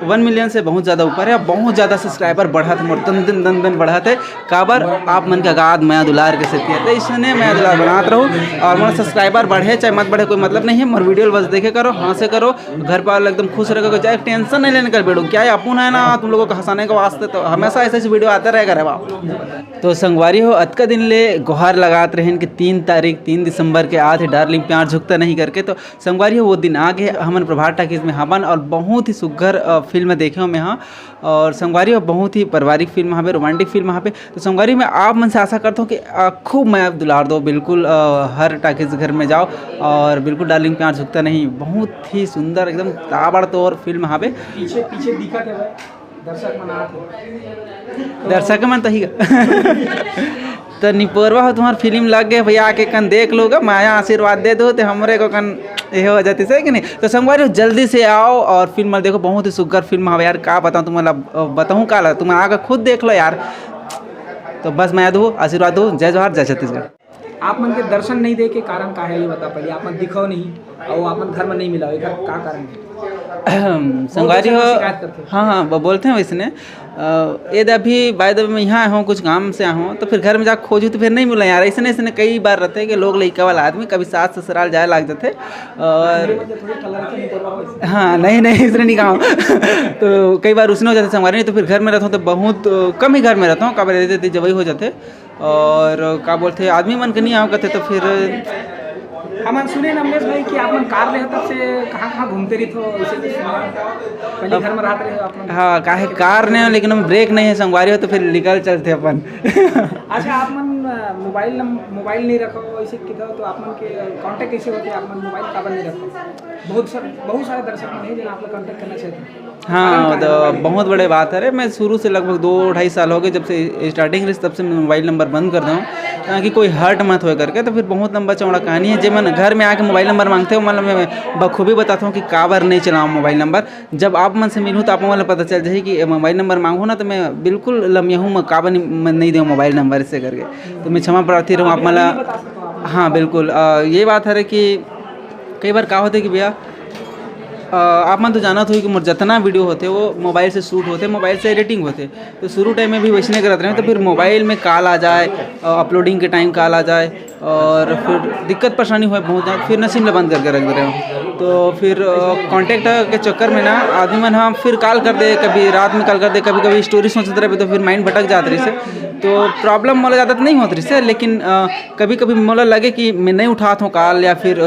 1 million से बहुत ज़्यादा ऊपर है, बहुत ज़्यादा सब्सक्राइबर बढ़ा थे, दिन दिन दिन दिन बढ़ा थे। काबर आप मन का गाद मैं दुलार के सेती है, तो इसने मैं दुलार बनाते रहूँ और मोर सब्सक्राइबर बढ़े चाहे मत बढ़े कोई मतलब नहीं है। मोर वीडियो बस देखे करो, हंसे करो, घर पर एकदम खुश रखो, चाहे टेंशन नहीं लेने कर बैठो। क्या है अपन है ना तुम लोगों को हंसाने के वास्ते, तो हमेशा ऐसे वीडियो आते रहेगा रे बाप। तो संगवारी हो अतका दिन ले गुहार लगाते रहे कि 3 दिसंबर के आते डार्लिंग प्यार झुकता नहीं करके। तो संगवारी हो वो दिन आ गए हमन प्रभात टाकीज में हवन और बहुत ही सुघर फिल्म देखे हो मैं हाँ। और संगवारी हो बहुत ही पारिवारिक फिल्म वहाँ पे, रोमांटिक फिल्म वहाँ पे। तो संगवारी में आप मन से आशा करता हूँ कि खूब मैं दुलार दो, बिल्कुल हर टाकीज घर में जाओ और बिल्कुल डार्लिंग प्यार झुकता नहीं, बहुत ही सुंदर एकदम ताबड़तोड़ फिल्म वहाँ पे। पीछे पीछे दिखा थे भाई दर्शक मन तो ही तो निपोरवा हो तुम्हार फिल्म लग गए भैया, आके कन देख लोगा, माया आशीर्वाद दे दो तो हमरे को कन ये हो जाती सही कि नहीं। तो संगवारी जल्दी से आओ और फिल्म देखो, बहुत ही सुघर फिल्म है यार, का बताऊँ तुम्हारा बताऊँ का, तुम आकर खुद देख लो यार। तो बस मैं दो आशीर्वाद दो, जय जोहार, जय छत्तीसगढ़। आप मन के दर्शन नहीं दे के कारण का है ये बता पहले, आप मन दिखाओ नहीं और आप मन घर में नहीं मिला का कारण है? संगवारी हो हाँ हाँ वो बोलते हैं वैसने यदि अभी बाय द वे मैं यहाँ हूँ कुछ काम से हूँ तो फिर घर में जाकर खोजूँ तो फिर नहीं मिला यार। ऐसे ऐसे कई बार रहते हैं कि लोग लड़का वाला आदमी कभी सास ससुराल जाए लग जाते और हाँ नहीं इसने नहीं कहा तो कई बार उसने हो जाते संगवारी, नहीं तो फिर घर में रहता हूँ तो बहुत कम ही घर में रहता हूँ, कब रहते जब वही हो जाते। और क्या बोलते आदमी मन के नहीं आओ करते तो फिर हम सुने नमलेश भाई कि आप मन कार ले तब से कहाँ घूमते रही, तो पहले घर में रहते रहे आप? हाँ काहे कार नहीं हो लेकिन हम ब्रेक नहीं है संगवारी हो तो फिर निकल चलते अपन। अच्छा आप मन मोबाइल नहीं रखो ऐसे किधर, तो आप मन के कांटेक्ट कैसे होते हैं? आप मन मोबाइल काबर नहीं रखो? बहुत सारे दर्शक मन है जो आप लोग कांटेक्ट करना चाहते हैं। हाँ तो बहुत बड़े बात है रे, मैं शुरू से लगभग 2-2.5 साल हो गए जब से स्टार्टिंग रही, तब से मैं मोबाइल नंबर बंद कर दूँ ताकि कोई हर्ट मत हो करके। तो फिर बहुत लंबा चौड़ा कहानी है, जब मैं घर में आके मोबाइल नंबर मांगते हो मतलब मैं बखूबी बताता हूँ कि काबर नहीं चलाऊँ मोबाइल नंबर। जब आप मन से मिलूँ तो आप मतलब पता चल जाए कि मोबाइल नंबर मांगूँ ना तो मैं बिल्कुल लम्हा हूँ, मैं काबर नहीं दूँ मोबाइल नंबर इससे करके। तो मैं क्षमा प्रार्थी रहूँ आप मतलब। हाँ बिल्कुल ये बात है कि कई बार क्या होता है कि भैया आप मन तो जानत हो कि मोर जितना वीडियो होते वो मोबाइल से शूट होते, मोबाइल से एडिटिंग होते। तो शुरू टाइम में भी वैसने करते रहे, तो फिर मोबाइल में कॉल आ जाए, अपलोडिंग के टाइम कॉल आ जाए और फिर दिक्कत परेशानी हुए बहुत ज़्यादा, फिर नसीब में बंद करके रख दे रहे हो। तो फिर कांटेक्ट के चक्कर में ना आदमी मन हम फिर कॉल कर दे, कभी रात में कॉल कर दे, कभी स्टोरी सोचते रहे तो फिर माइंड भटक जाते रही से। तो प्रॉब्लम मोला ज़्यादा नहीं होती रही से, लेकिन कभी कभी मोला लगे कि मैं नहीं उठाता हूँ कॉल या फिर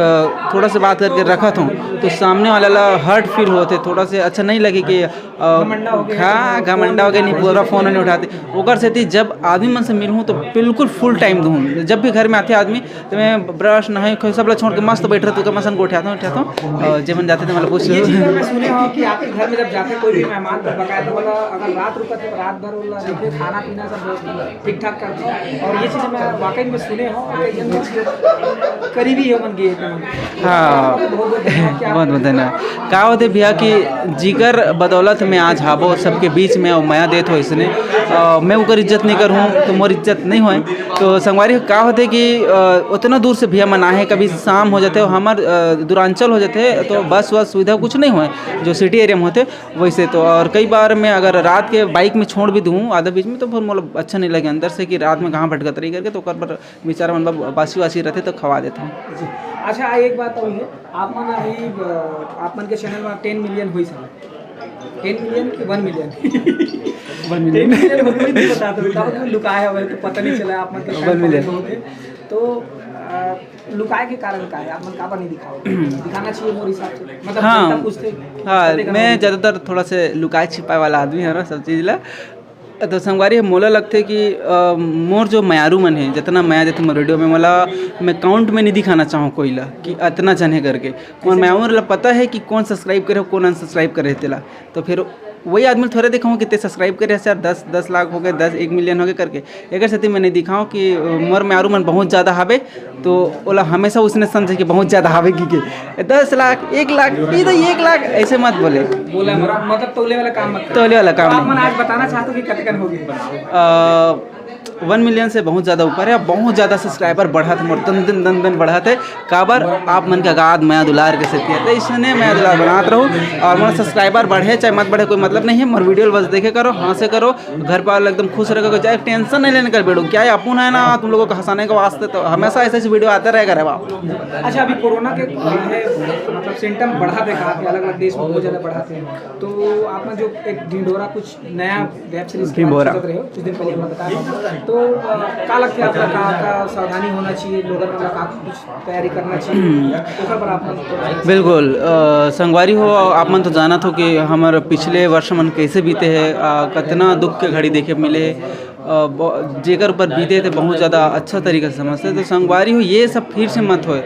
थोड़ा सा बात करके रखत हूँ तो सामने वाला हर्ट फील होते, थोड़ा से अच्छा नहीं लगे कि हाँ घमंडा हो गया नहीं पूरा फ़ोन नहीं उठाते ओकर से। जब आदमी मन से मिलूँ तो बिल्कुल फुल टाइम दूँ, जब भी घर में आते आदमी तो मैं ब्रश नहाए सब लोग छोड़ के मस्त बैठ रहा तो मसन को उठाता हूँ जब मन जाते थे मतलब पूछ मैं सुने हो कि आपके घर में जब जाते कोई भी मेहमान तो बकायदा वाला अगर रात रुका तो रात भर वाला खाना पीना सब ठीक ठाक करते हैं। और ये चीज़ मैं वाकई में सुने हो करीबी हो मन गए। हाँ बहुत धन्यवाद। का होते भैया कि जिगर बदौलत में आज हाबो सबके बीच में माया देत हो इसने मैं उकर इज्जत नहीं करूँ तो मोर इज्जत नहीं होए। तो संगवारी का होते कि उतना दूर से भैया मना है, कभी शाम हो जाते हमार दूरांचल हो जाते तो बस सुविधा कुछ नहीं हुए जो सिटी एरिया में होते वैसे। तो और कई बार मैं अगर रात के बाइक में छोड़ भी दूँ आधा बीच में तो फिर मतलब अच्छा नहीं लगे अंदर से कि रात में कहाँ भटकत रही करके, तो कर बेचारा मतलब बासी वासी रहते तो खवा देता हूँ। अच्छा एक बात और है, आप मन अभी आप मन के चैनल में 10 मिलियन हुई सर, 10 मिलियन कि 1 मिलियन 1 मिलियन हो गई बता दो लुकाया हुआ है तो पता नहीं चला आप मन के 1 मिलियन तो लुकाए के कारण का है आप मन का नहीं दिखाना चाहिए मोर हिसाब से मतलब हाँ पूछते हाँ मैं ज़्यादातर थोड़ा से लुकाए छिपाए वाला आदमी है ना सब चीज़ ला। तो संगवारी मोला लगते कि मोर जो मयारू मन है जितना माया देते मोर वीडियो में मला मैं काउंट में नहीं दिखाना चाहूँ कोई ला कि इतना जने करके मोर मयारू ला पता है कि कौन सब्सक्राइब करे कौन अनसब्सक्राइब करे तेला। तो फिर वही आदमी थोड़े दिखाऊँ कितने सब्सक्राइब करे सर 10 लाख हो गए 1 मिलियन हो गए करके एक साथी मैं नहीं दिखाऊँ कि मोर मयारू मन बहुत ज़्यादा हावे तो ओला हमेशा उसने समझे कि बहुत ज़्यादा हावे कि 10 लाख 1 लाख ये तो 1 लाख ऐसे मत बोले मतलब तौले वाला काम मत तौले वाला काम आप मन आज बताना चाहते हो कि कतकन होगी 1 मिलियन से बहुत ज़्यादा ऊपर है, बहुत ज़्यादा सब्सक्राइबर बढ़ा थे मोर दन दिन बढ़ा थे। काबर आप मन के गाद मैं दुलार के सेती है, तो इसने मैं दुलार बनाते रहूँ और मोर सब्सक्राइबर बढ़े चाहे मत बढ़े कोई मतलब नहीं है। मोर वीडियो बस देखे करो, हंसे करो, घर पर एकदम खुश रखो, चाहे टेंशन नहीं लेने कर बैठो। क्या है अपन है ना, तुम लोगों को हंसाने के वास्ते तो हमेशा ऐसे वीडियो आते रहेगा रे बाप। अच्छा, अभी कोरोना के है, मतलब सिम्टम बढ़ाते कहा कि अलग अलग देश में बहुत ज़्यादा बढ़ाते हैं, तो आपने जो एक ढिंढोरा कुछ नया वेब सीरीज रहे हो कुछ दिन पहले हम बताया, तो क्या लगता है आपका का सावधानी होना चाहिए, लोगों में का कुछ तैयारी करना चाहिए ओकर पर आप? बिल्कुल संगवारी हो, आप मन तो जाना हो कि हमारे पिछले वर्ष मन कैसे बीते हैं, कितना दुख के घड़ी देखे मिले, जेकर ऊपर बीते थे बहुत ज़्यादा अच्छा तरीके से समझते। तो संगवारी हो ये सब फिर से मत होए।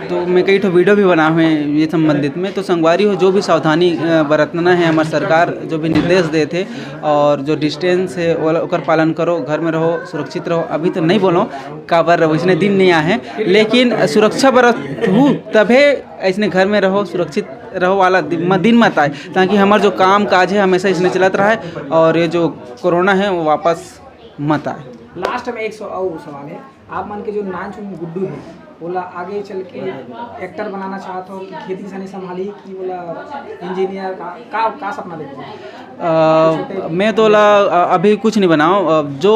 तो मैं कई ठो वीडियो भी बना हुए ये संबंधित में। तो संगवारी हो जो भी सावधानी बरतना है, हमारी सरकार जो भी निर्देश दे थे और जो डिस्टेंस है ओकर पालन करो, घर में रहो, सुरक्षित रहो। अभी तो नहीं बोलो काबर वैसने दिन नहीं आए हैं, लेकिन सुरक्षा बरत हूँ तभी ऐसने घर में रहो, सुरक्षित रहो वाला दिन मत आए, ताकि हमारा जो काम काज है हमेशा इसने चलत रहा है और ये जो कोरोना है वो वापस मत आए। लास्ट में एक और सवाल है, आप मान के जो नानचुन गुड्डू है बोला आगे चल के एक्टर बनाना चाहते हो कि खेती किसानी संभाली कि बोला इंजीनियर का सपना देखो? मैं तो अभी कुछ नहीं बनाऊँ, जो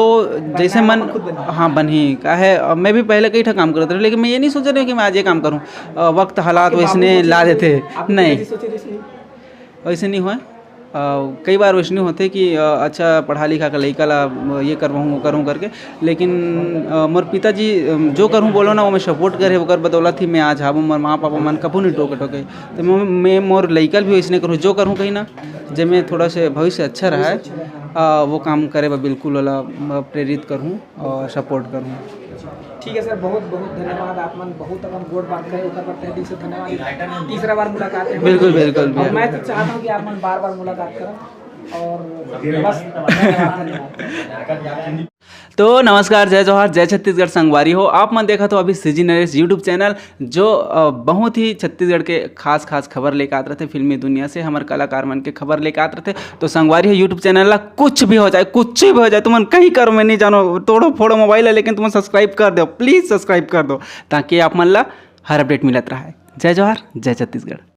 जैसे मन हाँ बन ही का है। मैं भी पहले कई ठा काम करता था, लेकिन मैं ये नहीं सोच रही कि मैं आज ये काम करूँ, वक्त हालात वैसने ला देते नहीं, वैसे नहीं हुआ। कई बार वैसे नहीं होते कि अच्छा पढ़ा लिखा का लड़का ला ये करवाऊँ वो करूँ करके, लेकिन मोर पिताजी जो करूँ बोलो ना वो मैं सपोर्ट करे, ओकर बदौलत ही मैं आज हाबू। मोर माँ पापा मन कभू नहीं टोके तो मैं मोर लड़का भी वैसने करूँ, जो करूँ कहीं ना जब मैं थोड़ा से भविष्य अच्छा रहा है वो काम करे बिल्कुल वाला प्रेरित करूँ और सपोर्ट करूँ। ठीक है सर, बहुत बहुत धन्यवाद। आप मन बहुत अपन गोड बात करें उतर करते हैं, दिल से धन्यवाद। तीसरा बार मुलाकात है। बिल्कुल बिल्कुल। और मैं तो चाहता हूँ कि आप मन बार बार मुलाकात करें और बस तो नमस्कार, जय जवाहर, जय छत्तीसगढ़। संगवारी हो, आप मन देखा तो अभी सीजी नरेश यूट्यूब चैनल जो बहुत ही छत्तीसगढ़ के खास खबर लेकर आते रहते, फिल्मी दुनिया से हमारे कलाकार मन के खबर लेकर आते रहते। तो संगवारी हो यूट्यूब चैनल ला कुछ भी हो जाए तुम कहीं करो, मैं नहीं जानो, तोड़ो फोड़ो मोबाइल है, लेकिन तुम सब्सक्राइब कर दो, प्लीज़ सब्सक्राइब कर दो, ताकि आप मन ला हर अपडेट मिलत रहा है। जय जवाहर, जय छत्तीसगढ़।